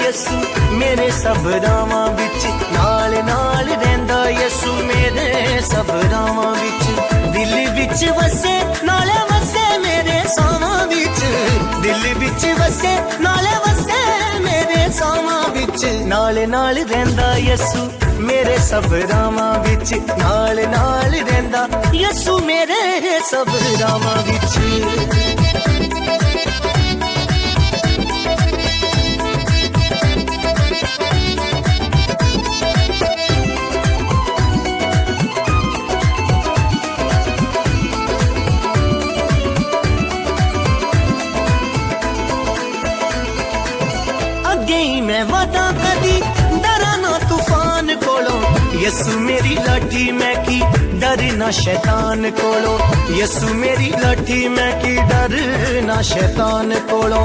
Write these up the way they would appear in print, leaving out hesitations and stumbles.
यसू मेरे सब रावां विच, नाल नाल रहिंदा यसू मेरे सब रावां विच, दिल विच वसे नाले वसे मेरे सावां विच, दिल विच वसे नाले वसे मेरे सावां विच, नाल नाल रहिंदा यसू मेरे सब रावां विच, नाल नाल रहिंदा यसू मेरे सब रावां विच। मैं वादा कदी डरा ना तूफान कोलो, यसू मेरी लाठी मैं की डर ना शैतान कोलो, यसू मेरी लाठी मैं की डर ना शैतान कोलो,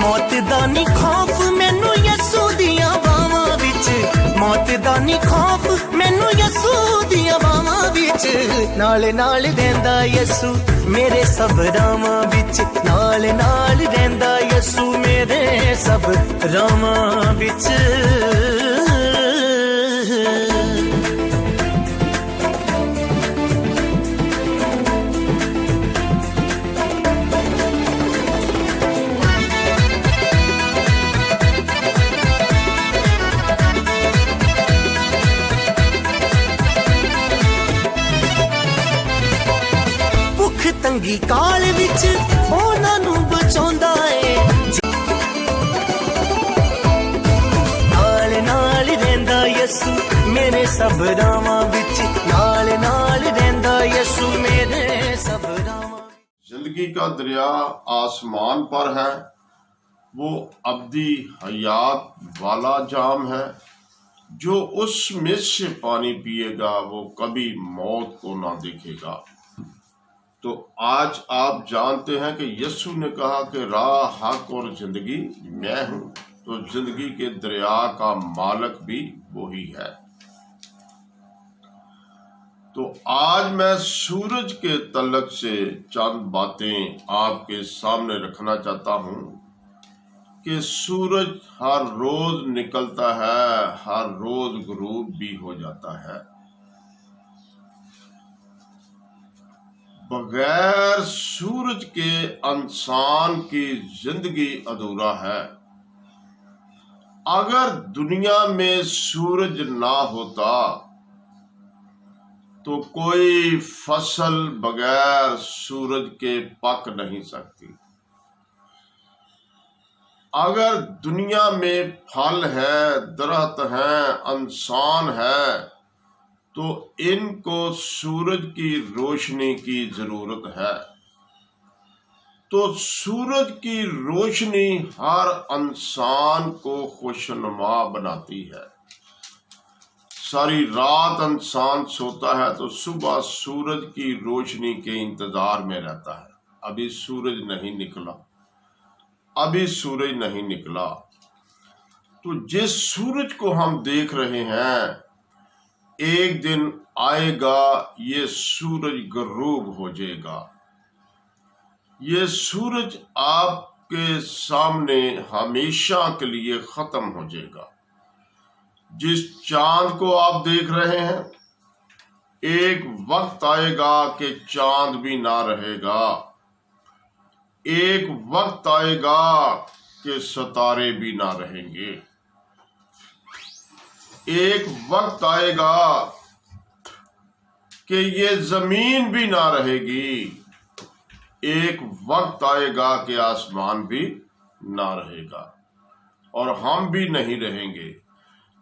मौत दा नी खौफ मैनू यसू दियां बावां विच, मौत दा नी खौफ मैनू यसू दियां बावां विच, नाल नाल रहिंदा यसू मेरे सब रावां विच, नाल नाल रहिंदा यसू मेरे सब रावां विच। तंगी काल विच उन्हां नूं बचाउंदा है, नाल नाल रहिंदा यसू मेरे सब रावां विच, नाल नाल रहिंदा यसू मेरे सब रावां। जिंदगी का दरिया आसमान पर है, वो अब्दी हयात वाला जाम है, जो उसमें से पानी पिएगा वो कभी मौत को ना देखेगा। तो आज आप जानते हैं कि यीशु ने कहा कि राह, हक और जिंदगी मैं हूं, तो जिंदगी के दरिया का मालिक भी वही है। तो आज मैं सूरज के तलक से चंद बातें आपके सामने रखना चाहता हूं कि सूरज हर रोज निकलता है, हर रोज गुरूब भी हो जाता है। बगैर सूरज के इंसान की जिंदगी अधूरा है। अगर दुनिया में सूरज ना होता तो कोई फसल बगैर सूरज के पक नहीं सकती। अगर दुनिया में फल है, दरख्त है, इंसान है, तो इनको सूरज की रोशनी की जरूरत है। तो सूरज की रोशनी हर इंसान को खुशनुमा बनाती है। सारी रात इंसान सोता है तो सुबह सूरज की रोशनी के इंतजार में रहता है। अभी सूरज नहीं निकला, अभी सूरज नहीं निकला। तो जिस सूरज को हम देख रहे हैं, एक दिन आएगा ये सूरज गरूब हो जाएगा। ये सूरज आपके सामने हमेशा के लिए खत्म हो जाएगा। जिस चांद को आप देख रहे हैं, एक वक्त आएगा कि चांद भी ना रहेगा। एक वक्त आएगा कि सितारे भी ना रहेंगे। एक वक्त आएगा कि ये जमीन भी ना रहेगी। एक वक्त आएगा कि आसमान भी ना रहेगा और हम भी नहीं रहेंगे,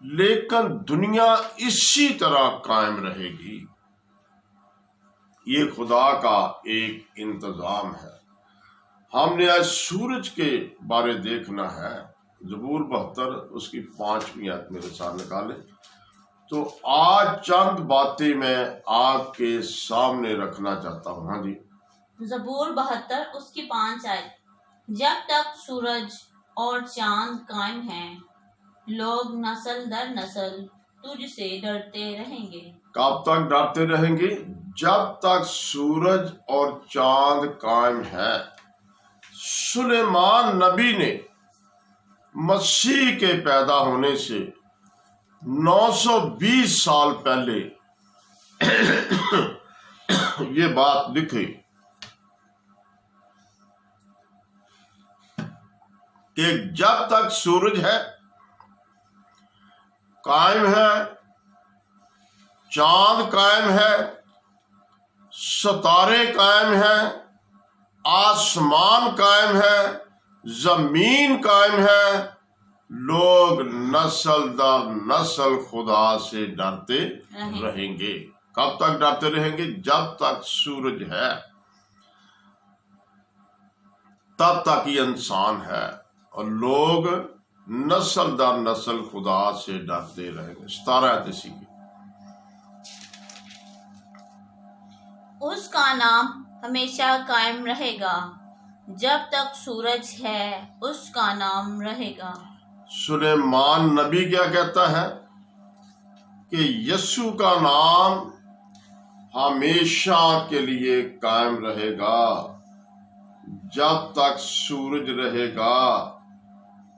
लेकिन दुनिया इसी तरह कायम रहेगी। ये खुदा का एक इंतजाम है। हमने आज सूरज के बारे देखना है। ज़बूर 72 उसकी 5वीं आयत मेरे साथ निकाले। तो आज चंद बातें मैं आपके सामने रखना चाहता हूँ। हाँ जी, ज़बूर 72 उसकी 5 आयत। जब तक सूरज और चांद कायम हैं, लोग नस्ल दर नस्ल तुझसे डरते रहेंगे। कब तक डरते रहेंगे? जब तक सूरज और चांद कायम है। सुलेमान नबी ने मसीह के पैदा होने से 920 साल पहले ये बात लिखी कि जब तक सूरज है, कायम है, चांद कायम है, सितारे कायम है, आसमान कायम है, जमीन कायम है, लोग नस्ल दर नस्ल खुदा से डरते रहेंगे। कब तक डरते रहेंगे? जब तक सूरज है तब तक ही इंसान है, और लोग नस्ल दर नस्ल खुदा से डरते रहेंगे। 17 इसी की। उसका नाम हमेशा कायम रहेगा, जब तक सूरज है उसका नाम रहेगा। सुलेमान नबी क्या कहता है कि यीशु का नाम हमेशा के लिए कायम रहेगा, जब तक सूरज रहेगा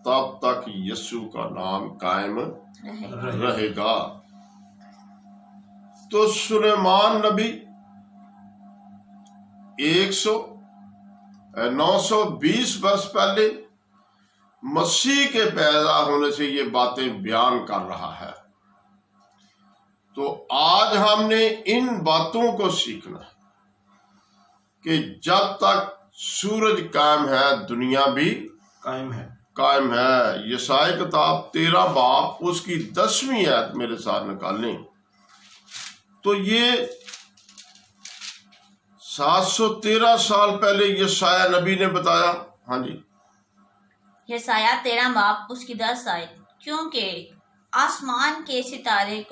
तब तक यीशु का नाम कायम रहेगा। तो सुलेमान नबी 920 वर्ष पहले मसीह के पैदा होने से ये बातें बयान कर रहा है। तो आज हमने इन बातों को सीखना है कि जब तक सूरज कायम है, दुनिया भी कायम है। यशायाह किताब 13 बाब उसकी 10वीं आयत मेरे साथ निकालें तो ये 713 साल पहले यशायाह नबी ने बताया। हाँ जी, यशायाह 13 बाब उसकी 10 आयत, क्योंकि आसमान के सितारे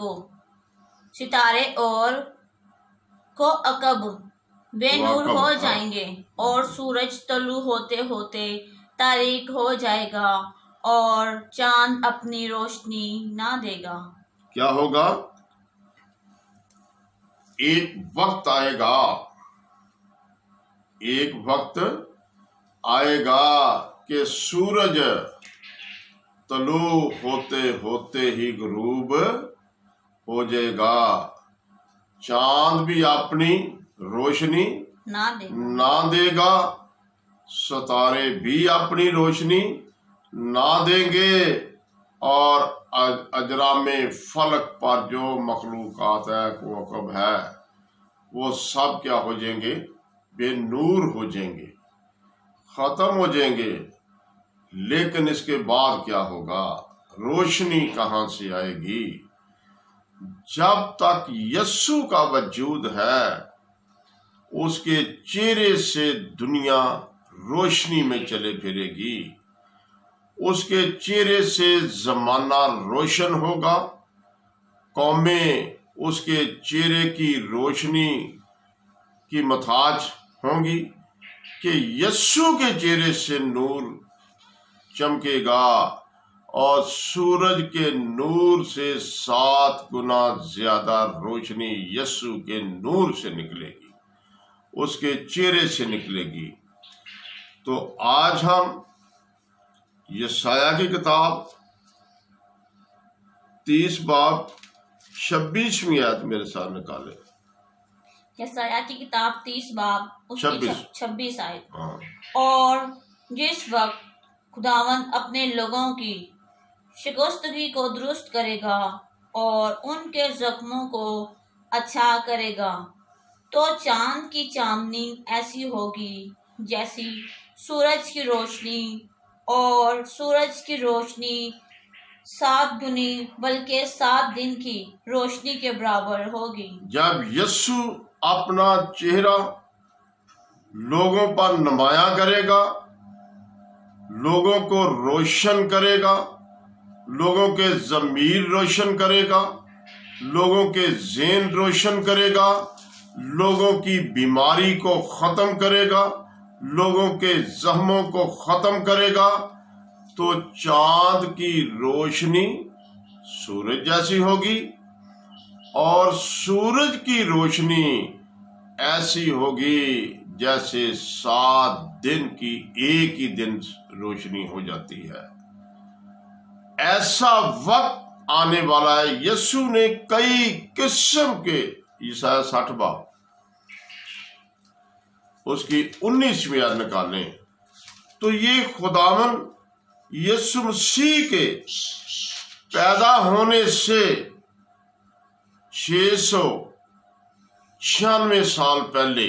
और को अकब बेनूर हो जाएंगे, और सूरज तलू होते होते तारीक हो जाएगा, और चांद अपनी रोशनी ना देगा। क्या होगा? एक वक्त आएगा कि सूरज तलू होते होते ही गुरूब हो जाएगा, चांद भी अपनी रोशनी ना देगा, सितारे भी अपनी रोशनी ना देंगे, और अजरामे फलक पर जो मखलूकात है, कौकब है, वो सब क्या हो जाएंगे? बेनूर हो जाएंगे, खत्म हो जाएंगे। लेकिन इसके बाद क्या होगा? रोशनी कहां से आएगी? जब तक यीशु का वजूद है, उसके चेहरे से दुनिया रोशनी में चले फिरेगी, उसके चेहरे से जमाना रोशन होगा, कौमें उसके चेहरे की रोशनी की मताज होंगी कि यीशु के चेहरे से नूर चमकेगा, और सूरज के नूर से 7 गुना ज्यादा रोशनी यीशु के नूर से निकलेगी, उसके चेहरे से निकलेगी। तो आज हम यशायाह की किताब 30 बाब 26वीं आयत मेरे साथ निकाले। यशायाह की किताब 30 बाब उसकी 26 आयत। हाँ। और जिस वक्त खुदावंद अपने लोगों की शिकस्तगी को दुरुस्त करेगा और उनके जख्मों को अच्छा करेगा, तो चांद की चांदनी ऐसी होगी जैसी सूरज की रोशनी, और सूरज की रोशनी 7 गुनी बल्कि 7 दिन की रोशनी के बराबर होगी। जब यीशु अपना चेहरा लोगों पर नुमाया करेगा, लोगों को रोशन करेगा, लोगों के ज़मीर रोशन करेगा, लोगों के ज़हन रोशन करेगा, लोगों की बीमारी को खत्म करेगा, लोगों के जख्मों को खत्म करेगा, तो चांद की रोशनी सूरज जैसी होगी, और सूरज की रोशनी ऐसी होगी जैसे 7 दिन की एक ही दिन रोशनी हो जाती है। ऐसा वक्त आने वाला है। यीशु ने कई किस्म के, ईसाया 60 बाब उसकी 19वीं आयत निकालें तो ये खुदावन यीशु मसीह के पैदा होने से 696 साल पहले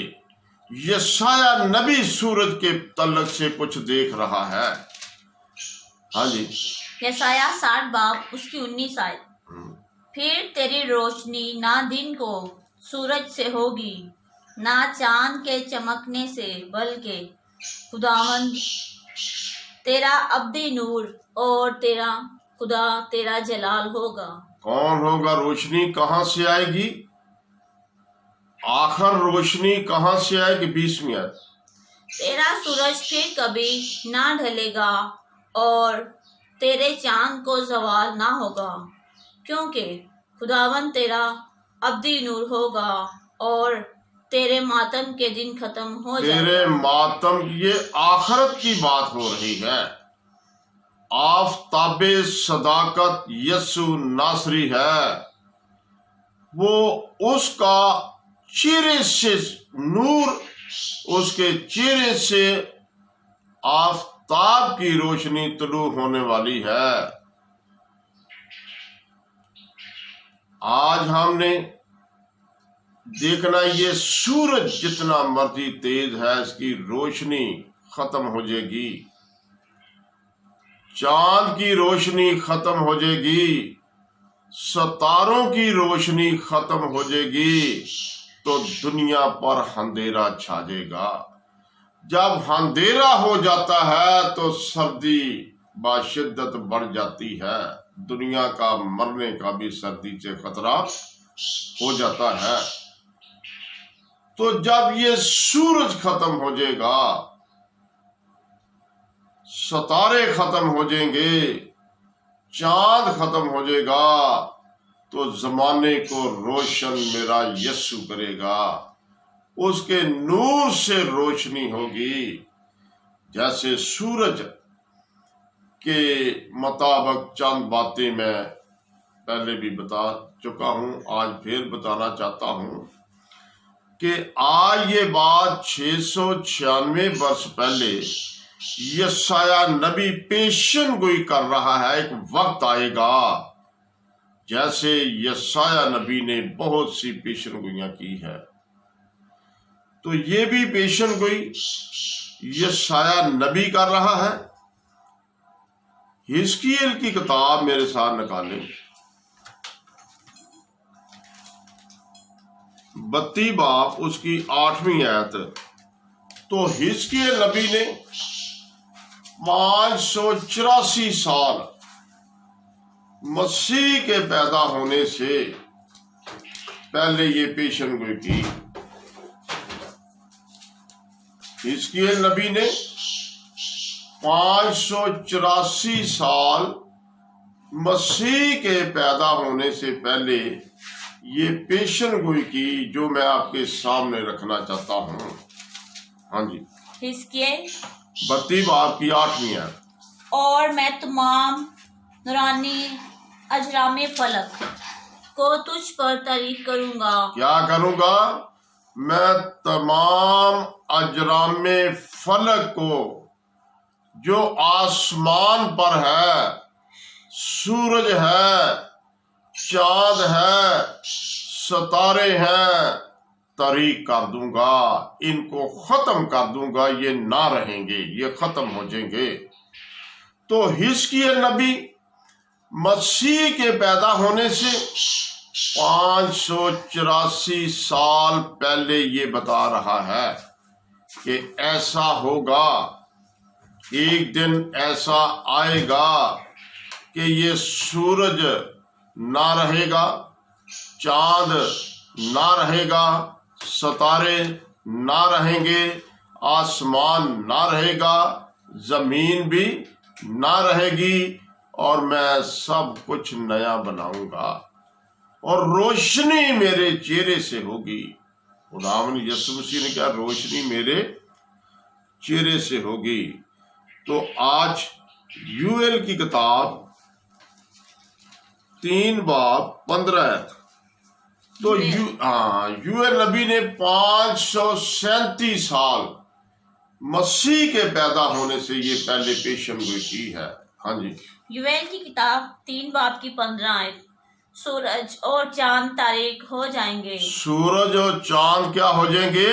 यशाया नबी सूरज के तलक से कुछ देख रहा है। हाँ जी, यशाया 60 बाब उसकी 19 आयत। फिर तेरी रोशनी ना दिन को सूरज से होगी, ना चांद के चमकने से, बल्कि खुदावंद तेरा अब्दी नूर और तेरा खुदा तेरा जलाल होगा। कौन होगा? रोशनी कहां से आएगी? आखिर रोशनी कहां से आएगी? 20वीं आयत। तेरा सूरज फिर कभी ना ढलेगा और तेरे चांद को जवाल ना होगा, क्योंकि खुदावन तेरा अब्दी नूर होगा और तेरे मातम के दिन खत्म हो जाएगा। तेरे मातम, ये आखिरत की बात हो रही है। आफताबे सदाकत यीशु नासरी है, वो उसका चेहरे से नूर, उसके चेहरे से आफताब की रोशनी तुलू होने वाली है। आज हमने देखना, ये सूरज जितना मर्जी तेज है, इसकी रोशनी खत्म हो जाएगी। चांद की रोशनी खत्म हो जाएगी, सितारों की रोशनी खत्म हो जाएगी, तो दुनिया पर अंधेरा छा जाएगा। जब अंधेरा हो जाता है तो सर्दी बाशिद्दत बढ़ जाती है। दुनिया का मरने का भी सर्दी से खतरा हो जाता है। तो जब ये सूरज खत्म हो जाएगा, सितारे खत्म हो जाएंगे, चांद खत्म हो जाएगा, तो जमाने को रोशन मेरा यीशु करेगा। उसके नूर से रोशनी होगी। जैसे सूरज के मुताबिक चंद बातें मैं पहले भी बता चुका हूं, आज फिर बताना चाहता हूं कि आज ये बात 696 वर्ष पहले यशाया नबी पेशन गोई कर रहा है। एक वक्त आएगा, जैसे यशाया नबी ने बहुत सी पेशन गोइयां की है, तो ये भी पेशन गोई यशाया नबी कर रहा है। हिजकिय्येल की किताब मेरे साथ निकालें, 32 बाब उसकी 8वीं आयत। तो हिजकिय्येल नबी ने 584 साल मसीह के पैदा होने से पहले ये पेशन गोई की। हिजकिय्येल नबी ने 584 साल मसीह के पैदा होने से पहले ये पेशन गोई की, जो मैं आपके सामने रखना चाहता हूँ। हाँ जी, हिजकिय्येल 32 बाब की 8वीं है। और मैं तमाम नूरानी अजरामे फलक को तुझ पर तारीफ करूंगा। क्या करूंगा? मैं तमाम अजरामे फलक को, जो आसमान पर है, सूरज है, चांद है, सितारे हैं, तारीख कर दूंगा। इनको खत्म कर दूंगा, ये ना रहेंगे, ये खत्म हो जाएंगे। तो हिजकिय्येल नबी मसीह के पैदा होने से 584 साल पहले ये बता रहा है कि ऐसा होगा, एक दिन ऐसा आएगा कि ये सूरज ना रहेगा, चांद ना रहेगा, सितारे ना रहेंगे, आसमान ना रहेगा, जमीन भी ना रहेगी, और मैं सब कुछ नया बनाऊंगा और रोशनी मेरे चेहरे से होगी। खुदावन यीशु मसीह ने कहा, रोशनी मेरे चेहरे से होगी। तो आज यूएल की किताब 3 बाब 15। तो यूएल नबी ने 537 साल मसीह के पैदा होने से ये पहले पेशनगोई की है। हाँ जी। यूएल की किताब 3 बाब की 15 आयत। सूरज और चांद तारीक हो जाएंगे। सूरज और चांद क्या हो जाएंगे?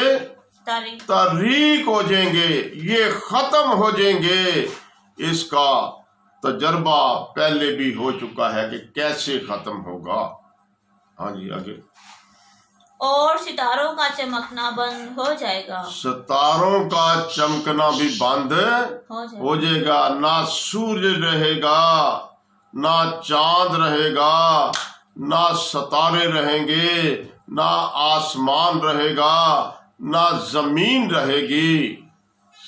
तारीक हो जाएंगे, ये खत्म हो जाएंगे। इसका तजर्बा पहले भी हो चुका है कि कैसे खत्म होगा। हाँ जी, आगे। और सितारों का चमकना बंद हो जाएगा। सितारों का चमकना भी बंद हो जाएगा। ना सूरज रहेगा, ना चांद रहेगा, ना सितारे रहेंगे, ना आसमान रहेगा, ना जमीन रहेगी।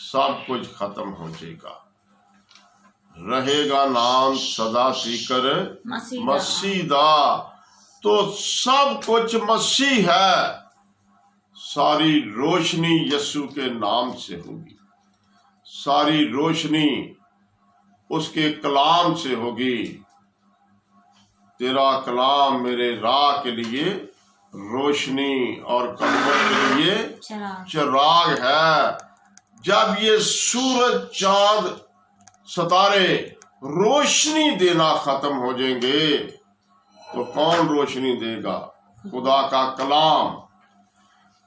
सब कुछ खत्म हो जाएगा। रहेगा नाम सदा सीकर मसीदा। तो सब कुछ मसीह है। सारी रोशनी यीशु के नाम से होगी। सारी रोशनी उसके कलाम से होगी। तेरा कलाम मेरे राह के लिए रोशनी और कदमों के लिए चिराग है। जब ये सूरज, चांद, सितारे रोशनी देना खत्म हो जाएंगे तो कौन रोशनी देगा? खुदा का कलाम।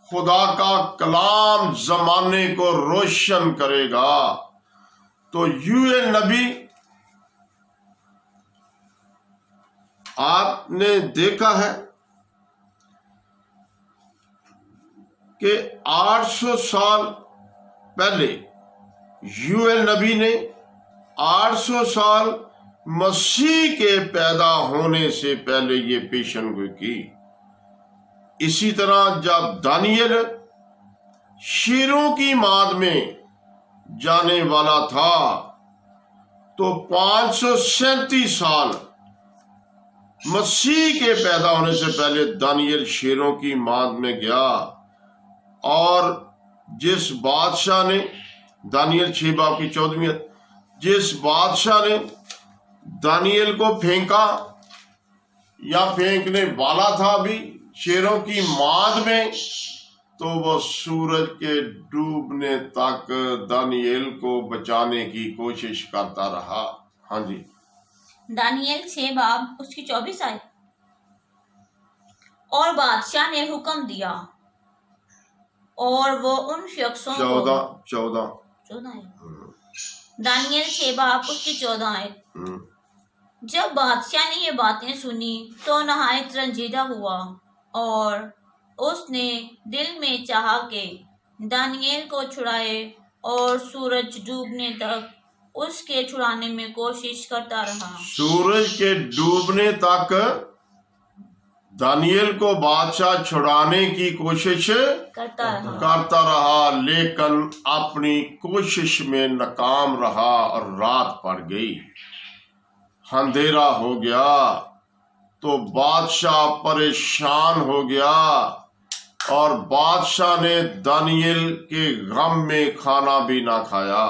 खुदा का कलाम जमाने को रोशन करेगा। तो यूएल नबी, आपने देखा है कि 800 साल पहले यूएल नबी ने 800 साल मसीह के पैदा होने से पहले ये पेशनगोई की। इसी तरह जब दानियल शेरों की माद में जाने वाला था तो 537 साल मसीह के पैदा होने से पहले दानियल शेरों की माद में गया। और जिस बादशाह ने, दानियल 6 बाब की 14वीं, जिस बादशाह ने दानियल को फेंका या फेंकने वाला था भी शेरों की माद में, तो वो सूरज के डूबने तक दानियल को बचाने की कोशिश करता रहा। हाँ जी। दानियल 6 बाब उसकी 24 आयत। और बादशाह ने हुक्म दिया और वो उन शख्सों को 14 दानियल 6 बाब उसकी 14 आयत। जब बादशाह ने ये बातें सुनी तो नहायत रंजीदा हुआ और उसने दिल में चाहा कि दानियल को छुड़ाए और सूरज डूबने तक उसके छुड़ाने में कोशिश करता रहा। सूरज के डूबने तक दानियल को बादशाह छुड़ाने की कोशिश करता रहा, लेकिन अपनी कोशिश में नाकाम रहा और रात पड़ गई, अंधेरा हो गया। तो बादशाह परेशान हो गया और बादशाह ने दानियल के गम में खाना भी ना खाया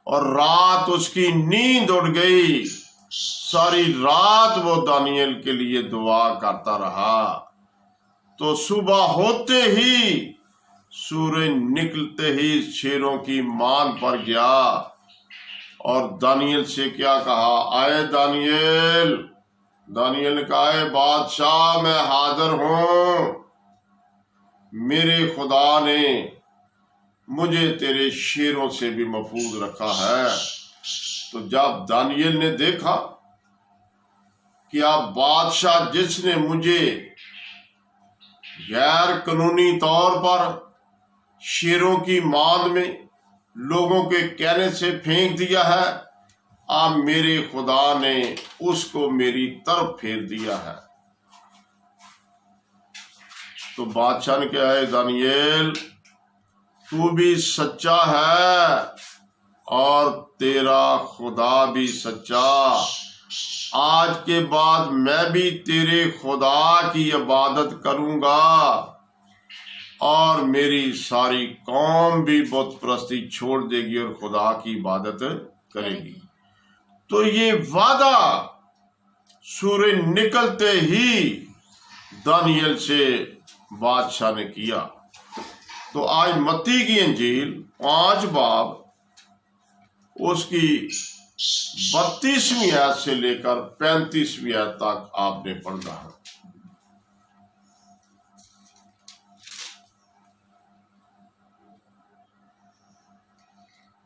और रात उसकी नींद उड़ गई। सारी रात वो दानियल के लिए दुआ करता रहा। तो सुबह होते ही, सूरज निकलते ही शेरों की मांद पर गया और दानियल से क्या कहा? आए दानियल। दानियल ने कहा, है बादशाह मैं हाजिर हूं। मेरे खुदा ने मुझे तेरे शेरों से भी महफूज रखा है। तो जब दानियल ने देखा कि अब बादशाह जिसने मुझे गैर कानूनी तौर पर शेरों की मांद में लोगों के कहने से फेंक दिया है, अब मेरे खुदा ने उसको मेरी तरफ फेर दिया है। तो बादशाह ने कहा, है दानियल तू भी सच्चा है और तेरा खुदा भी सच्चा। आज के बाद मैं भी तेरे खुदा की इबादत करूंगा और मेरी सारी कौम भी बुत परस्ती छोड़ देगी और खुदा की इबादत करेगी। तो ये वादा सूर्य निकलते ही दानियल से बादशाह ने किया। तो आज मत्ती की इंजील 5 बाब उसकी 32वीं आयत से लेकर 35वीं आयत तक आपने पढ़ना है।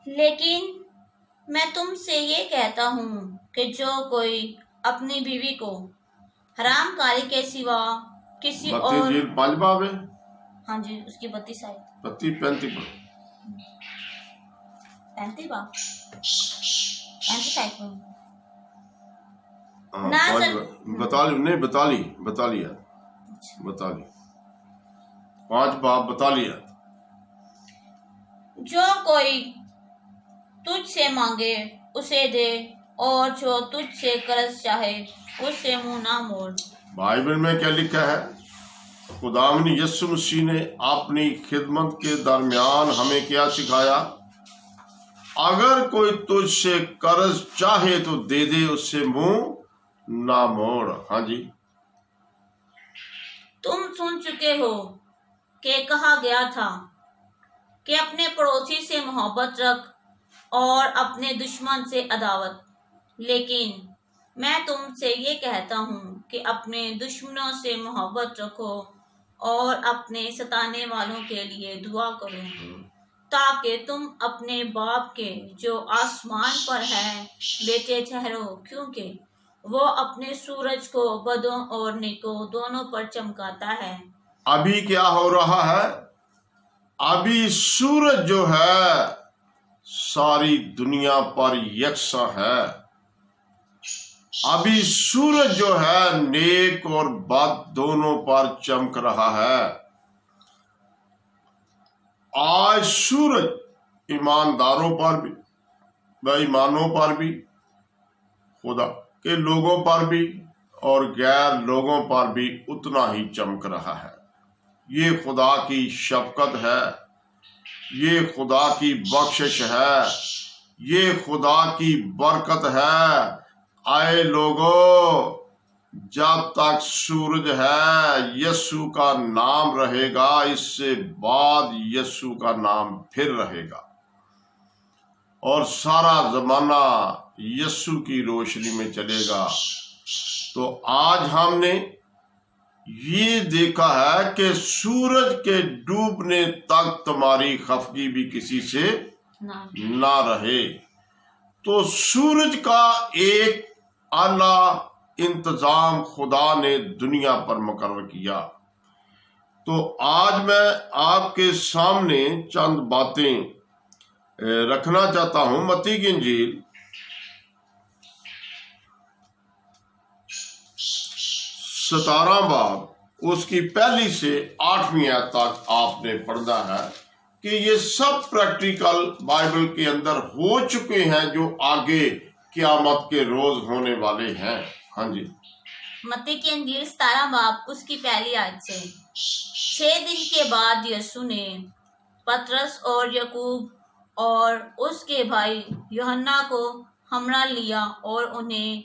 लेकिन मैं तुमसे ये कहता हूँ कि जो कोई अपनी बीवी को हरामकारी के सिवा किसी मत्ती और, इंजील 5 बाब है। हाँ जी, उसकी 32 आयत 32 35 35 बाब 35 आयत में हाँ, ना पाँच सर- बाब। बता ली यार, बता ली 5 बाब बता लिया। जो कोई तुझसे मांगे उसे दे, और जो तुझसे कर्ज चाहे उससे मुंह ना मोड़। बाइबल में क्या लिखा है? खुदावंद यीशु मसीह ने अपनी खिदमत के दरमियान हमें क्या सिखाया? अगर कोई तुझसे कर्ज चाहे तो दे दे, उससे मुंह ना मोड़। हाँ जी, तुम सुन चुके हो कि कहा गया था कि अपने पड़ोसी से मोहब्बत रख और अपने दुश्मन से अदावत। लेकिन मैं तुमसे ये कहता हूँ कि अपने दुश्मनों से मोहब्बत रखो और अपने सताने वालों के लिए दुआ करो, ताकि तुम अपने बाप के जो आसमान पर है बेटे ठहरो, क्योंकि वो अपने सूरज को बदों और नेकों दोनों पर चमकाता है। अभी क्या हो रहा है? अभी सूरज जो है सारी दुनिया पर यकसा है। अभी सूरज जो है नेक और बद दोनों पर चमक रहा है। आज सूरज ईमानदारों पर भी, बेईमानों पर भी, खुदा के लोगों पर भी और गैर लोगों पर भी उतना ही चमक रहा है। ये खुदा की शफकत है, ये खुदा की बख्शिश है, ये खुदा की बरकत है। आए लोगों, जब तक सूरज है यीशु का नाम रहेगा, इससे बाद यीशु का नाम फिर रहेगा और सारा जमाना यीशु की रोशनी में चलेगा। तो आज हमने ये देखा है कि सूरज के डूबने तक तुम्हारी खफगी भी किसी से ना रहे। तो सूरज का एक आला इंतजाम खुदा ने दुनिया पर मुकर्रर किया। तो आज मैं आपके सामने चंद बातें रखना चाहता हूं। मत्ती की इंजील 17 बाब उसकी 1 से 8वीं आयत तक आपने पढ़ना है कि ये सब प्रैक्टिकल बाइबल के अंदर हो चुके हैं जो आगे क़यामत के रोज होने वाले हैं। हाँ जी, मत्ती की इंजील 17 बाब उसकी 1 आयत से। 6 दिन के बाद यीशु ने पतरस और याकूब और उसके भाई यूहन्ना को हमरा लिया और उन्हें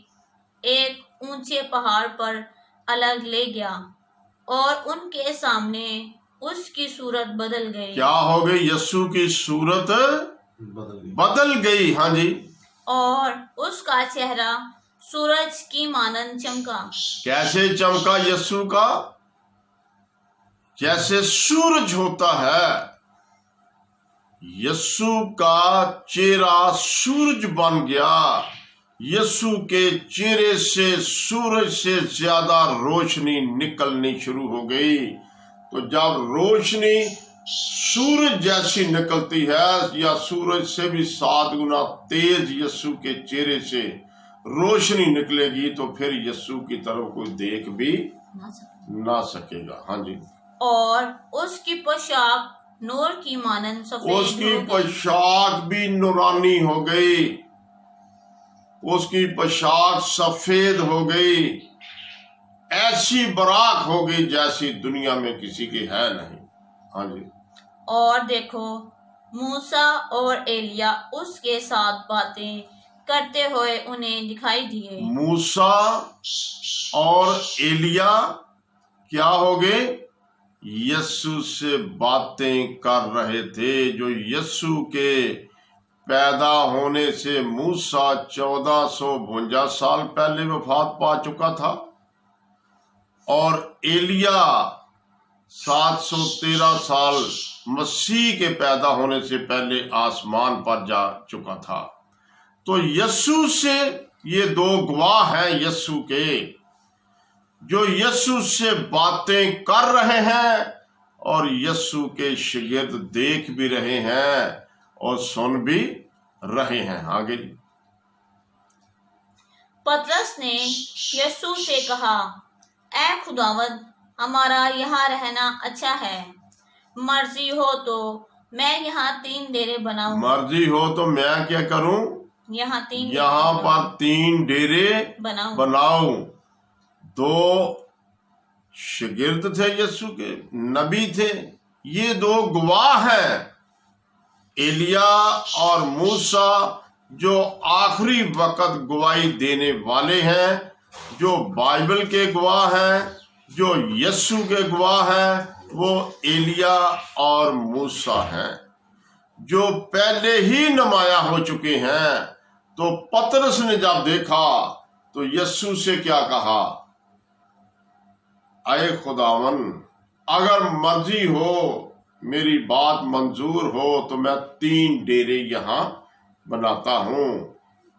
एक ऊंचे पहाड़ पर अलग ले गया और उनके सामने उसकी सूरत बदल गई। क्या हो गई? यीशु की सूरत बदल गई। हाँ जी, और उसका चेहरा सूरज की मानन चमका। कैसे चमका यीशु का? जैसे सूरज होता है। यीशु का चेहरा सूरज बन गया। यीशु के चेहरे से सूरज से ज्यादा रोशनी निकलनी शुरू हो गई। तो जब रोशनी सूरज जैसी निकलती है या सूरज से भी 7 गुना तेज यीशु के चेहरे से रोशनी निकलेगी, तो फिर यीशु की तरफ कोई देख भी ना सकेगा। हाँ जी, और उसकी पोशाक नूर की मानन सफेद उसकी हो गई। पोशाक भी नूरानी हो गई। उसकी पोशाक सफेद हो गई। ऐसी बराक हो गई जैसी दुनिया में किसी की है नहीं। हाँ जी, और देखो, मूसा और एलिया उसके साथ बातें करते हुए उन्हें दिखाई दिए। मूसा और एलिया क्या हो गए? यीशु से बातें कर रहे थे। जो यीशु के पैदा होने से मूसा 1452 साल पहले वफात पा चुका था और एलिया 713 साल मसीह के पैदा होने से पहले आसमान पर जा चुका था। तो यीशु से ये दो गवाह हैं यीशु के, जो यीशु से बातें कर रहे हैं और यीशु के शागिर्द देख भी रहे हैं और सुन भी रहे हैं। आगे पतरस ने यीशु से कहा, ऐ खुदावंद, हमारा यहाँ रहना अच्छा है। मर्जी हो तो मैं यहाँ 3 डेरे बनाऊं। मर्जी हो तो मैं क्या करूं? यहाँ पर 3 डेरे बनाऊं। 2 शागिर्द थे यीशु के, नबी थे। ये 2 गवाह हैं, एलिया और मूसा, जो आखिरी वक्त गवाही देने वाले हैं, जो बाइबल के गवाह हैं, जो यीशु के गवाह हैं, वो एलिया और मूसा हैं, जो पहले ही नुमाया हो चुके हैं। तो पतरस ने जब देखा तो यीशु से क्या कहा? ऐ खुदावन, अगर मर्जी हो, मेरी बात मंजूर हो तो मैं 3 डेरे यहां बनाता हूं,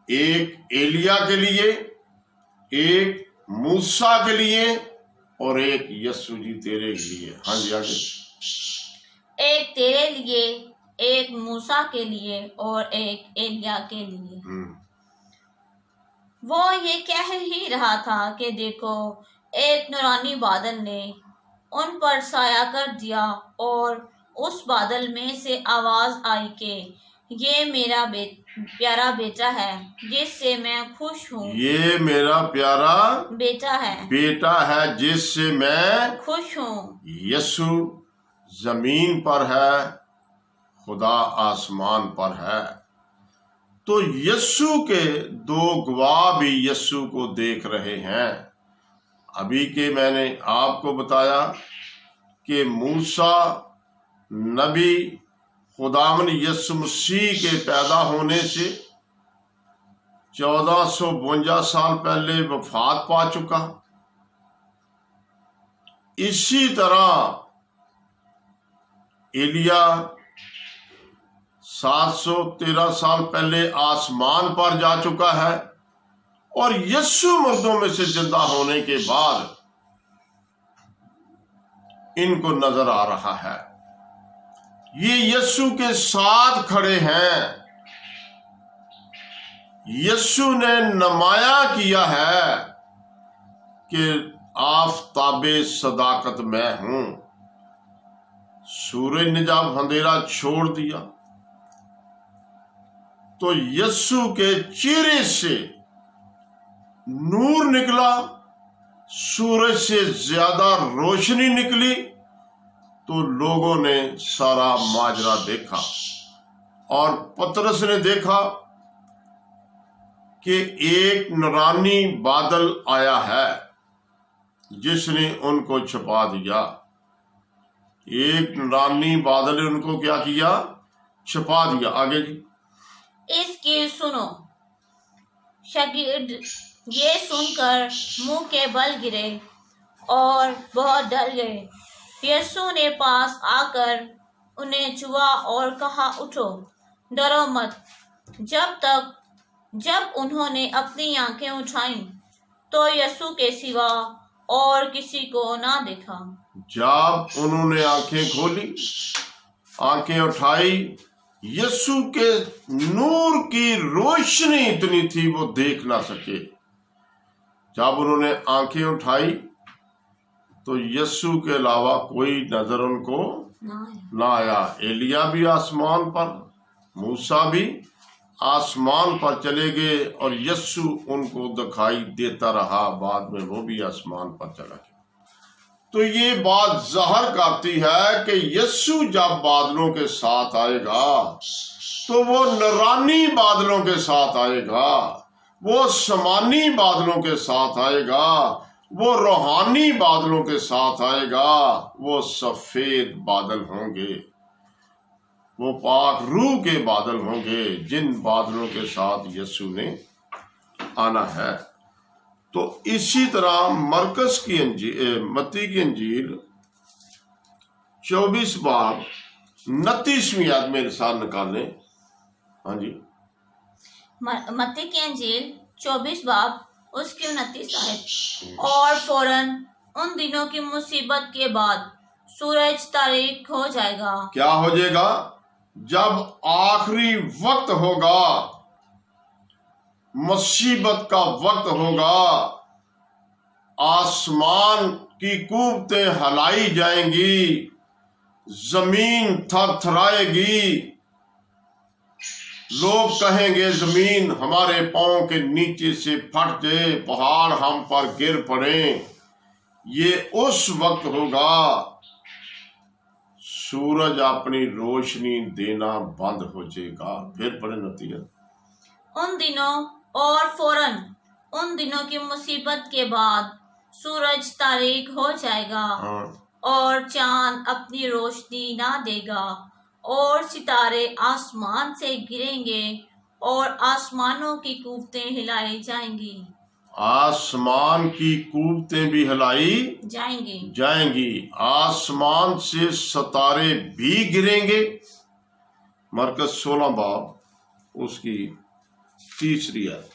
एक एलिया के लिए, एक मूसा के लिए और एक यीशु जी तेरे लिए। हाँ जी आगे। एक तेरे लिए, एक मूसा के लिए और एक एलिया के लिए। वो ये कह ही रहा था कि देखो, एक नूरानी बादल ने उन पर साया कर दिया और उस बादल में से आवाज आई कि ये मेरा प्यारा बेटा है, जिससे मैं खुश हूँ। ये मेरा प्यारा बेटा है जिससे मैं खुश हूँ। यीशु जमीन पर है, खुदा आसमान पर है। तो यीशु के 2 गवाह भी यीशु को देख रहे हैं। अभी के मैंने आपको बताया कि मूसा नबी खुदावन यीशु मसीह के पैदा होने से 1452 साल पहले वफात पा चुका। इसी तरह एलिया 713 साल पहले आसमान पर जा चुका है और यीशु मुर्दों में से जिंदा होने के बाद इनको नजर आ रहा है। ये यीशु के साथ खड़े हैं। यीशु ने नुमाया किया है कि आफताबे सदाकत मैं हूं। सूरज ने जब अंधेरा छोड़ दिया तो यीशु के चेहरे से नूर निकला, सूरज से ज्यादा रोशनी निकली। तो लोगों ने सारा माजरा देखा और पतरस ने देखा कि एक नूरानी बादल आया है जिसने उनको छुपा दिया। एक नूरानी बादल ने उनको क्या किया? छुपा दिया। आगे जी। इसकी सुनो। शागिर्द ये सुनकर मुंह के बल गिरे और बहुत डर गए। यीशु ने पास आकर उन्हें छुआ और कहा, उठो, डरो मत। जब उन्होंने अपनी आंखें उठाई तो यीशु के सिवा और किसी को ना देखा। जब उन्होंने आंखें खोली, आंखें उठाई, यीशु के नूर की रोशनी इतनी थी वो देख ना सके। जब उन्होंने आंखें उठाई तो यीशु के अलावा कोई नजर उनको ना आया। एलिया भी आसमान पर, मूसा भी आसमान पर चले गए और यीशु उनको दिखाई देता रहा। बाद में वो भी आसमान पर चला गया। तो ये बात जाहिर करती है कि यीशु जब बादलों के साथ आएगा तो वो नूरानी बादलों के साथ आएगा, वो समानी बादलों के साथ आएगा, वो रूहानी बादलों के साथ आएगा, वो सफेद बादल होंगे, वो पाक रूह के बादल होंगे, जिन बादलों के साथ यीशु ने आना है। तो इसी तरह मरकस की अंजील, मत्ती की अंजील 24 बाब 29वीं आयत मेरे साथ निकालें। हाँ जी, मत्ती की अंजील 24 बाब उसकी 29 आयत। और फौरन उन दिनों की मुसीबत के बाद सूरज तारीक हो जाएगा। क्या हो जाएगा? जब आखिरी वक्त होगा, मुसीबत का वक्त होगा, आसमान की कुव्वतें हिलाई जाएंगी, जमीन थरथराएगी, लोग कहेंगे जमीन हमारे पांव के नीचे से फट जाए, पहाड़ हम पर गिर पड़े। ये उस वक्त होगा सूरज अपनी रोशनी देना बंद हो जाएगा। फिर पढ़े नतीजा। उन दिनों और फौरन उन दिनों की मुसीबत के बाद सूरज तारीक हो जाएगा। हाँ। और चांद अपनी रोशनी ना देगा और सितारे आसमान से गिरेंगे और आसमानों की कुव्वतें हिलाई जाएंगी। आसमान की कुव्वतें भी हिलाई जाएंगी। आसमान से सितारे भी गिरेंगे। मरकस 16 बाब उसकी 3री आयत।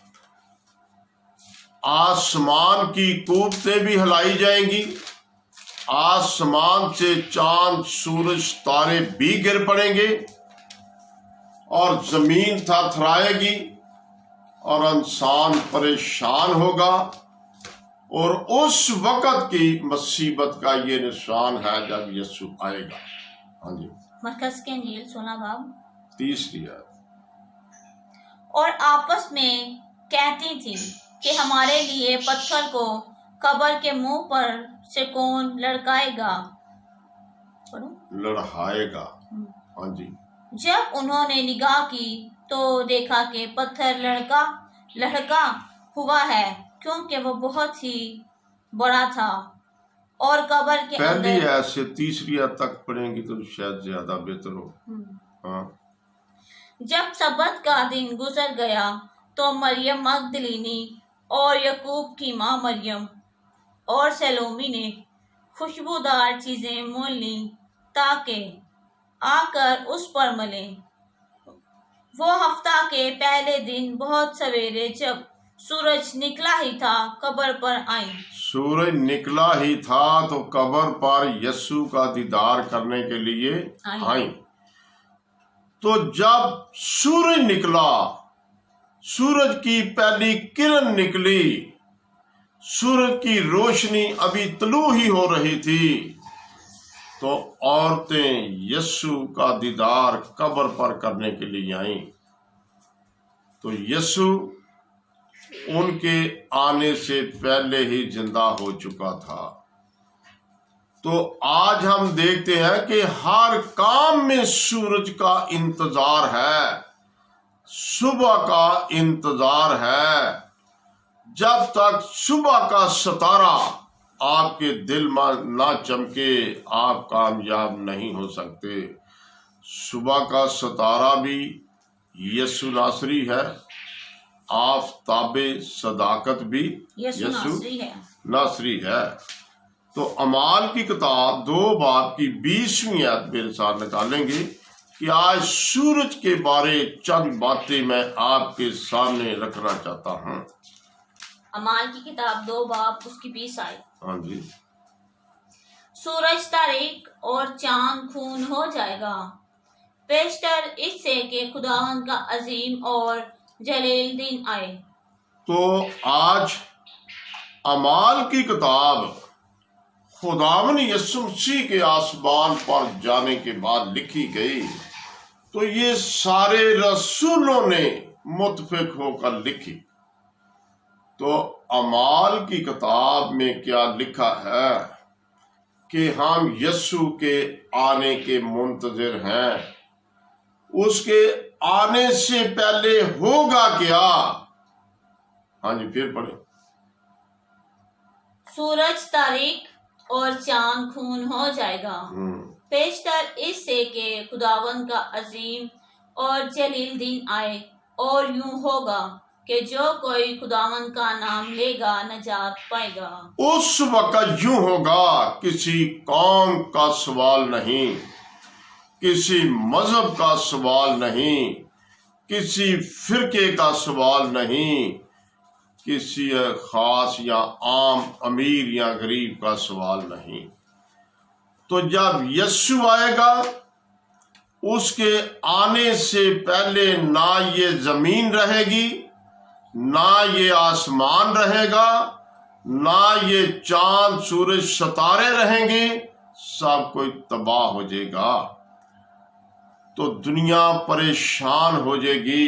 आसमान की कुव्वतें भी हिलाई जाएंगी, आसमान से चांद सूरज तारे भी गिर पड़ेंगे और जमीन थरथराएगी और इंसान परेशान होगा। और उस वक़्त की मुसीबत का ये निशान है जब यीशु आएगा। हाँ जी, मरकस के अंजील 16 बाब 3री आयत। और आपस में कहती थी कि हमारे लिए पत्थर को कब्र के मुंह पर से कौन लड़काएगा। लड़ाएगा। हाँ जी। जब उन्होंने निगाह की तो देखा कि पत्थर लड़का हुआ है, क्योंकि वो बहुत ही बड़ा था। और कब्र के पहली अंदर ऐसे 3री आयत तक पढ़ेंगी तो शायद ज्यादा बेहतर हो। हाँ। जब सबत का दिन गुजर गया तो मरियम मगदलीनी और यकूब की माँ मरियम और सलोमी ने खुशबूदार चीजें मोल ली ताकि आकर उस पर मले। वो हफ्ता के पहले दिन बहुत सवेरे जब सूरज निकला ही था कब्र पर आई। सूरज निकला ही था तो कब्र पर यीशु का दीदार करने के लिए आई। तो जब सूरज निकला, सूरज की पहली किरण निकली, सूरज की रोशनी अभी तलू ही हो रही थी, तो औरतें यीशु का दीदार कब्र पर करने के लिए आईं। तो यीशु उनके आने से पहले ही जिंदा हो चुका था। तो आज हम देखते हैं कि हर काम में सूरज का इंतजार है, सुबह का इंतजार है। जब तक सुबह का सितारा आपके दिल में ना चमके, आप कामयाब नहीं हो सकते। सुबह का सितारा भी यीशु नासरी है, आफताबे सदाकत भी यीशु नासरी है। तो अमाल की किताब 2 बाब की 20वीं आयत मेरे साथ निकालेंगे कि आज सूरज के बारे चंद बातें मैं आपके सामने रखना चाहता हूँ। अमाल की किताब 2 बाब उसकी 20 आयत। हाँ जी। सूरज तारीक और चांद खून हो जाएगा, पेशतर इससे कि खुदावंद का अजीम और जलील दिन आए। तो आज अमाल की किताब खुदावंद यीशु मसीह के आसमान पर जाने के बाद लिखी गई। तो ये सारे रसूलों ने मुत्फिक होकर लिखी। तो अमाल की किताब में क्या लिखा है कि हम यीशु के आने के मुंतज़िर हैं। उसके आने से पहले होगा क्या? हाँ जी, फिर पढ़े। सूरज तारीख और चांद खून हो जाएगा, पेशतर इससे के खुदावन का अजीम और जलील दिन आए, और यूं होगा कि जो कोई खुदावन का नाम लेगा नजात पाएगा। उस वक्त यूं होगा, किसी कौम का सवाल नहीं, किसी मजहब का सवाल नहीं, किसी फिरके का सवाल नहीं, किसी खास या आम अमीर या गरीब का सवाल नहीं। तो जब यीशु आएगा, उसके आने से पहले ना ये जमीन रहेगी, ना ये आसमान रहेगा, ना ये चांद सूरज सितारे रहेंगे, सब कोई तबाह हो जाएगा। तो दुनिया परेशान हो जाएगी,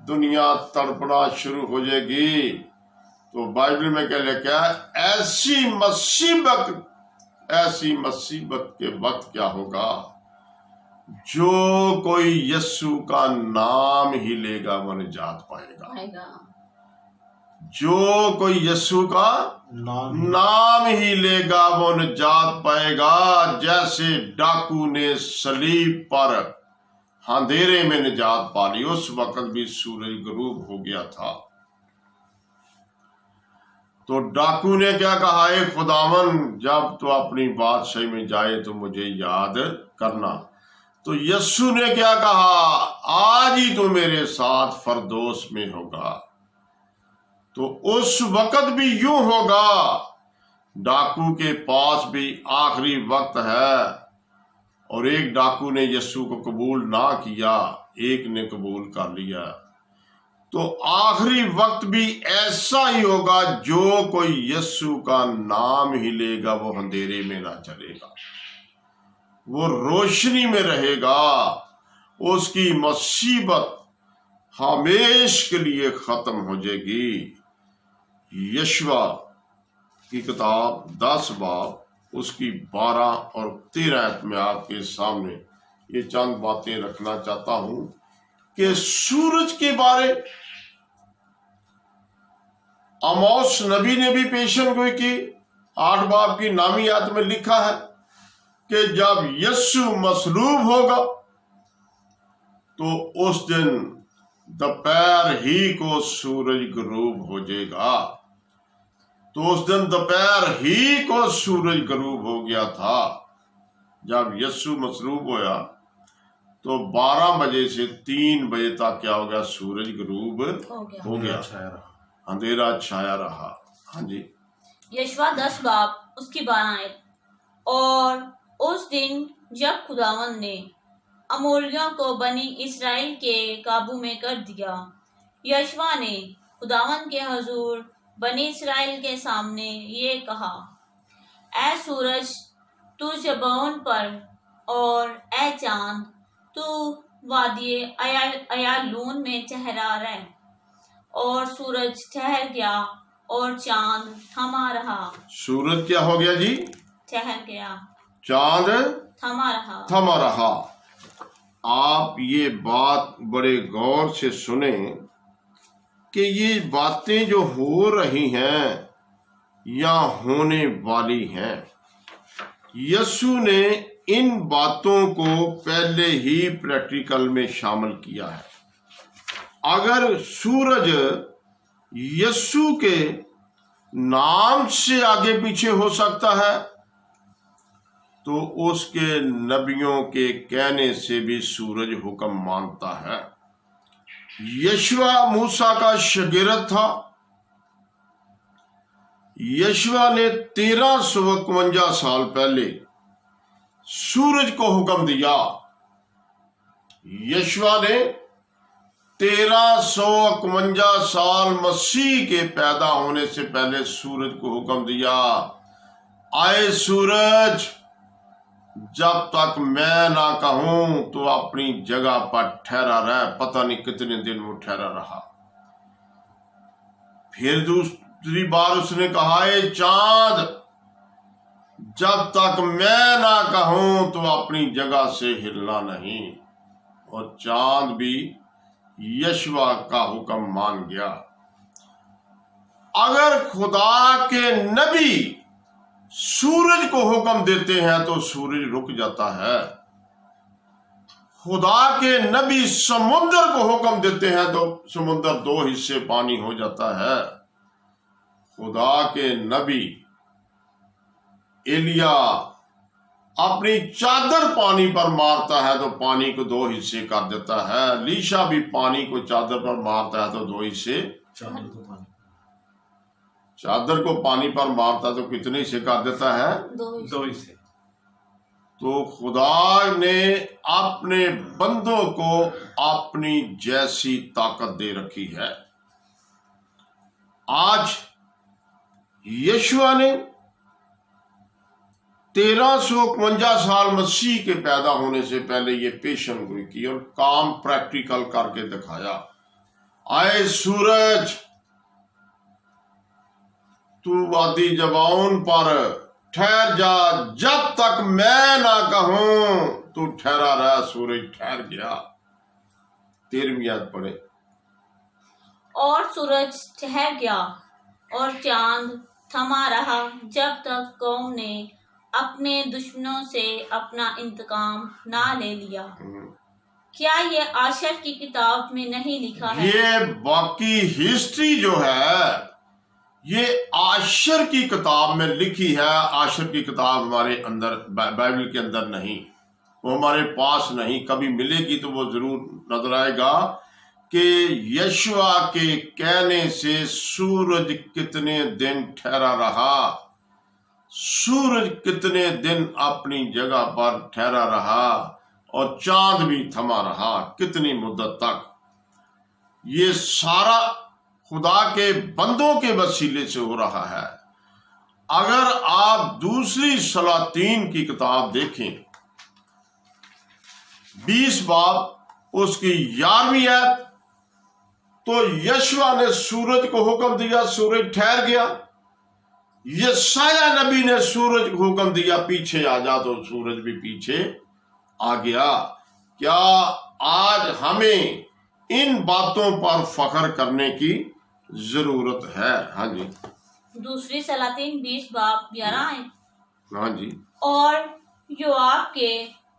दुनिया तड़पना शुरू हो जाएगी। तो बाइबल में क्या लिखा है? ऐसी मुसीबत के वक्त क्या होगा? जो कोई यीशु का नाम ही लेगा वो निजात पाएगा। जो कोई यीशु का नाम ही लेगा वो निजात पाएगा। जैसे डाकू ने सलीब पर अंधेरे में निजात पा ली, उस वक्त भी सूरज गरूब हो गया था। तो डाकू ने क्या कहा? है खुदावन, जब तो अपनी बादशाही में जाए तो मुझे याद करना। तो यीशु ने क्या कहा? आज ही तो मेरे साथ फरदौस में होगा। तो उस वक्त भी यूं होगा। डाकू के पास भी आखिरी वक्त है, और एक डाकू ने यीशु को कबूल ना किया, एक ने कबूल कर लिया। तो आखिरी वक्त भी ऐसा ही होगा, जो कोई यीशु का नाम ही लेगा वो अंधेरे में ना चलेगा, वो रोशनी में रहेगा। उसकी मुसीबत हमेश के लिए खत्म हो जाएगी। यशवा की किताब 10 बाब उसकी 12 और 13 में आपके सामने ये चंद बातें रखना चाहता हूं कि सूरज के बारे आमोस नबी ने भी पेशन गोई की 8 बाब की नामी आयत में लिखा है कि जब यीशु मसलूब होगा तो उस दिन दोपहर ही को सूरज गरूब हो जाएगा। तो उस दिन दोपहर ही को सूरज गरूब हो गया था। जब यीशु मसलूब होया तो 12 बजे से 3 बजे तक क्या हो गया? सूरज गरूब हो गया, अंधेरा छाया रहा। हाँ जी, यशवा 10 बाब उसकी 12 आयत। और उस दिन जब खुदावन ने अमोरियों को बनी इस्राएल के काबू में कर दिया, यशवा ने खुदावन के हुजूर बनी इस्राएल के सामने ये कहा, ऐ सूरज तू जबौन पर, और ऐ चांद तू वादिये अयालून में ठहरा रह। और सूरज ठहर गया और चांद थमा रहा। सूरज क्या हो गया जी? ठहर गया। चांद थमा रहा। आप ये बात बड़े गौर से सुने कि ये बातें जो हो रही हैं या होने वाली हैं, यीशु ने इन बातों को पहले ही प्रैक्टिकल में शामिल किया है। अगर सूरज यीशु के नाम से आगे पीछे हो सकता है तो उसके नबियों के कहने से भी सूरज हुक्म मानता है। यशवा मूसा का शागिर्द था। यशवा ने 1351 साल पहले सूरज को हुक्म दिया। यशवा ने 1351 साल मसीह के पैदा होने से पहले सूरज को हुक्म दिया, आए सूरज, जब तक मैं ना कहूं तो अपनी जगह पर ठहरा रह। पता नहीं कितने दिन वो ठहरा रहा। फिर दूसरी बार उसने कहा, ए चांद, जब तक मैं ना कहूं तो अपनी जगह से हिलना नहीं। और चांद भी यशवा का हुक्म मान गया। अगर खुदा के नबी सूरज को हुक्म देते हैं तो सूरज रुक जाता है। खुदा के नबी समुद्र को हुक्म देते हैं तो समुद्र 2 हिस्से पानी हो जाता है। खुदा के नबी एलिया अपनी चादर पानी पर मारता है तो पानी को 2 हिस्से कर देता है। लीशा भी पानी को चादर पर मारता है तो 2 हिस्से, चादर को पानी पर मारता तो कितने हिस्से कर देता है? 2 हिस्से। तो खुदा ने अपने बंदों को अपनी जैसी ताकत दे रखी है। आज यीशु ने 1351 साल मसीह के पैदा होने से पहले ये पेशन गोई की और काम प्रैक्टिकल करके दिखाया। आए सूरज, तू वादी जबाउन पर ठहर जा, जब तक मैं ना कहूं तू ठहरा रहा। सूरज ठहर गया। 13वीं आयत पढ़े। और सूरज ठहर गया और चांद थमा रहा जब तक कौम ने अपने दुश्मनों से अपना इंतकाम ना ले लिया। क्या ये आशर की किताब में नहीं लिखा है? ये बाकी हिस्ट्री जो है ये आशर की किताब में लिखी है। आशर की किताब हमारे अंदर बाइबल के अंदर नहीं, वो हमारे पास नहीं। कभी मिलेगी तो वो जरूर नजर आएगा कि यशवा के कहने से सूरज कितने दिन ठहरा रहा, सूरज कितने दिन अपनी जगह पर ठहरा रहा और चांद भी थमा रहा, कितनी मुद्दत तक। ये सारा खुदा के बंदों के वसीले से हो रहा है। अगर आप दूसरी सलातीन की किताब देखें, 20 बाब उसकी 11वीं आयत, तो यशवा ने सूरज को हुक्म दिया, सूरज ठहर गया। यशाया नबी ने सूरज को हुक्म दिया पीछे आ जा, तो सूरज भी पीछे आ गया। क्या आज हमें इन बातों पर फख्र करने की जरूरत है? हाँ जी। दूसरी सलातीन 20 बाब 11 है। हाँ जी। और योआब के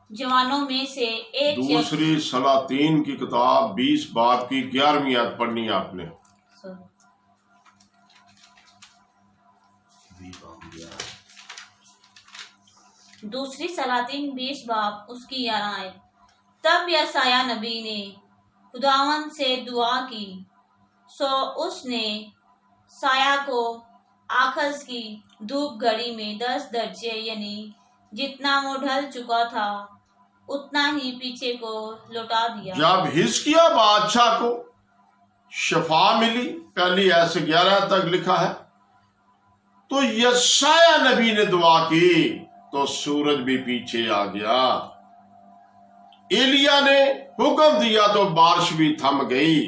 जवानों में से एक दूसरी सलातीन की किताब 20 बाब की 11वीं आयत पढ़नी है आपने। दूसरी सलातीन 20 बाब उसकी 11 आयत। तब यसाया नबी ने खुदावन से दुआ की, सो उसने साया को आखज की धूप घड़ी में 10 दर्जे यानी जितना वो ढल चुका था उतना ही पीछे को लौटा दिया। जब हिजकिय्याह बादशाह को शफा मिली, पहली आयत से 11 तक लिखा है, तो यशाया नबी ने दुआ की तो सूरज भी पीछे आ गया। एलिया ने हुक्म दिया तो बारिश भी थम गई।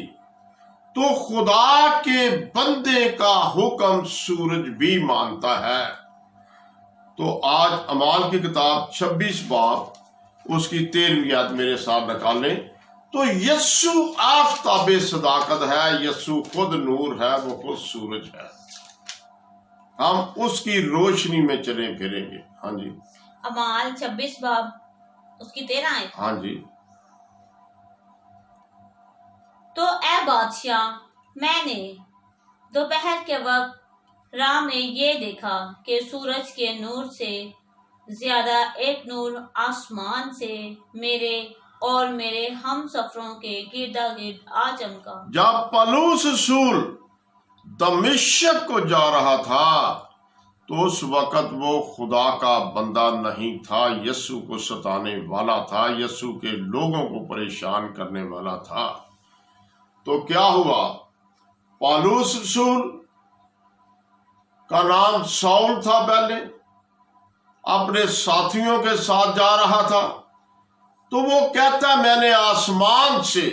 तो खुदा के बंदे का हुक्म सूरज भी मानता है। तो आज अमाल की किताब 26 बाब उसकी 13वीं आयत मेरे साथ निकालें। तो यस्सु आफताब सदाकत है, यस्सु खुद नूर है, वो खुद सूरज है। हम उसकी रोशनी में चले फिरेंगे। हाँ जी। अमाल 26 बाब उसकी 13 आयत। हाँ जी। तो ए बादशाह, मैंने दोपहर के वक्त राह में ये देखा कि सूरज के नूर से ज्यादा एक नूर आसमान से मेरे और मेरे हम सफरों के गिर्दा गिर्द आ चमका। जब पलूस रसूल दमिश्क को जा रहा था तो उस वक्त वो खुदा का बंदा नहीं था, यस्सु को सताने वाला था, यस्सु के लोगों को परेशान करने वाला था। तो क्या हुआ? पौलुस रसूल का नाम साउल था, पहले अपने साथियों के साथ जा रहा था। तो वो कहता, मैंने आसमान से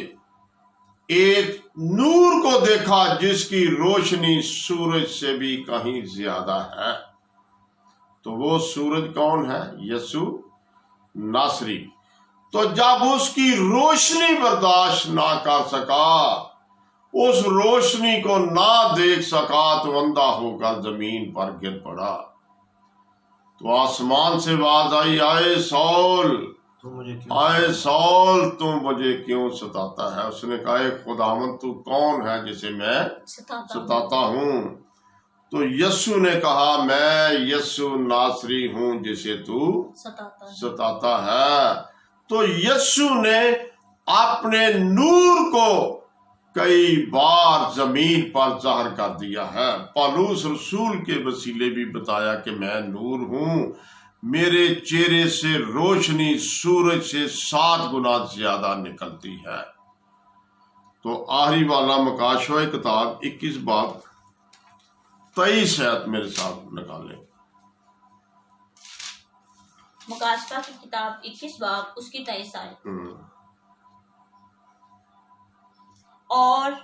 एक नूर को देखा जिसकी रोशनी सूरज से भी कहीं ज्यादा है। तो वो सूरज कौन है? यीशु नासरी। तो जब उसकी रोशनी बर्दाश्त ना कर सका, उस रोशनी को ना देख सका, तो अंधा होकर जमीन पर गिर पड़ा। तो आसमान से आवाज आई, आए सौल, आए सौल, तू मुझे क्यों सताता है? उसने कहा, खुदावंद तू कौन है जिसे मैं सताता हूँ? तो यस्सु ने कहा, मैं यस्सु नासरी हूँ जिसे तू सताता है। तो यस्सु ने अपने नूर को कई बार जमीन पर जाहिर कर दिया है। पौलुस रसूल के वसीले भी बताया कि मैं नूर हूं, मेरे चेहरे से रोशनी सूरज से 7 गुना ज्यादा निकलती है। तो आखिरी वाला मकाशवा किताब 21 बाब 23 आयत मेरे साथ निकालें। मुकाशवा की किताब 21 बाब उसकी 23 आयत। और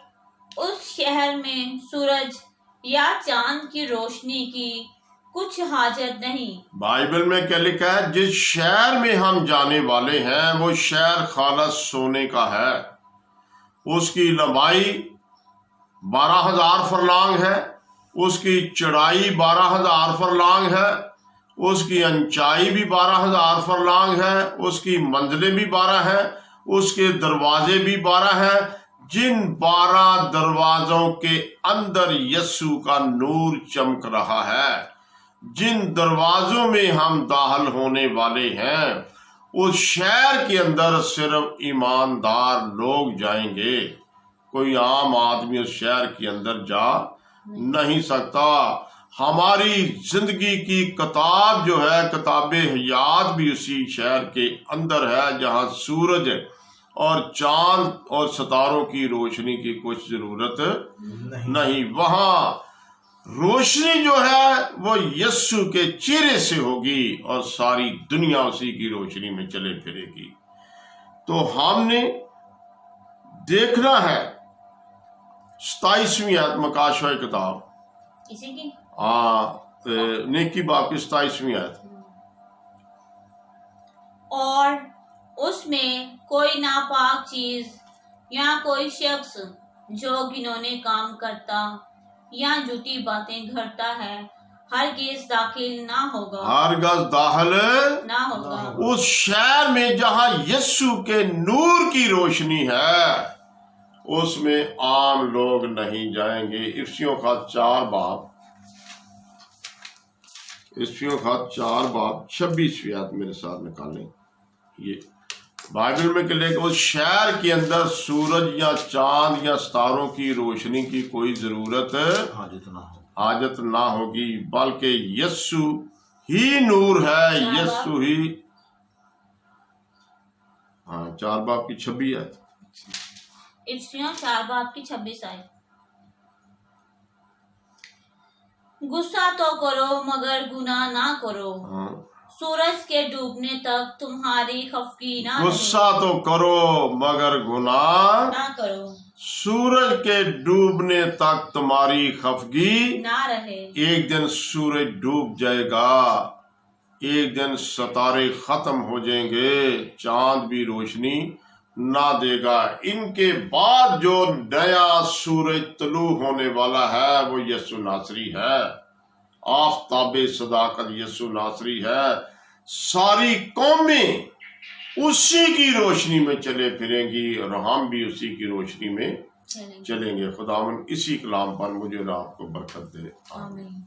उस शहर में सूरज या चांद की रोशनी की कुछ हाजत नहीं। बाइबल में क्या लिखा है? जिस शहर में हम जाने वाले हैं वो शहर खालस सोने का है। उसकी लंबाई 12,000 फरलांग है, उसकी चौड़ाई 12,000 फरलांग है, उसकी ऊंचाई भी 12,000 फरलांग है, उसकी मंजिलें भी 12 है, उसके दरवाजे भी 12 है। जिन 12 दरवाजों के अंदर यस्सु का नूर चमक रहा है, जिन दरवाजों में हम दाखिल होने वाले हैं, उस शहर के अंदर सिर्फ ईमानदार लोग जाएंगे। कोई आम आदमी उस शहर के अंदर जा नहीं सकता। हमारी जिंदगी की किताब जो है, किताब हयात भी उसी शहर के अंदर है, जहां सूरज और चांद और सितारों की रोशनी की कुछ जरूरत नहीं। वहां रोशनी जो है वो यस्सु के चेहरे से होगी और सारी दुनिया उसी की रोशनी में चले फिरेगी। तो हमने देखना है 27वीं आयत मकाशवा किताब इसी की नेकी बाब की 27वीं आयत। और उसमें कोई नापाक चीज या कोई शख्स जो घिनौने काम करता या झूठी बातें घड़ता है, हरगिज़ दाखिल ना होगा, हरगिज़ दाखिल ना होगा उस शहर में जहां यस्सु के नूर की रोशनी है। उसमें आम लोग नहीं जाएंगे। इफ्सियों का 4 बाब 26वीं आयत मेरे साथ निकालें। ये बाइबल में क्या लिखा? उस शहर के अंदर सूरज या चांद या सितारों की रोशनी की कोई जरूरत हाजत ना होगी, बल्कि यस्सु ही नूर है, यस्सु ही। 4 बाब की 26 आयत। इफ्सियों 4 बाब की 26 आयत। गुस्सा तो करो मगर गुनाह ना करो, सूरज के डूबने तक तुम्हारी खफगी ना रहे। गुस्सा तो करो मगर गुनाह ना करो, सूरज के डूबने तक तुम्हारी खफगी ना रहे। एक दिन सूरज डूब जाएगा, एक दिन सितारे खत्म हो जाएंगे, चांद भी रोशनी ना देगा। इनके बाद जो नया सूरज तलू होने वाला है वो यस्सु नासरी है। आफताबे सदाकत यस्सु नासरी है। सारी कौमें उसी की रोशनी में चले फिरेंगी और हम भी उसी की रोशनी में चलेंगे। खुदावन इसी कलाम पर मुझे और आपको बरकत दे। आमीन।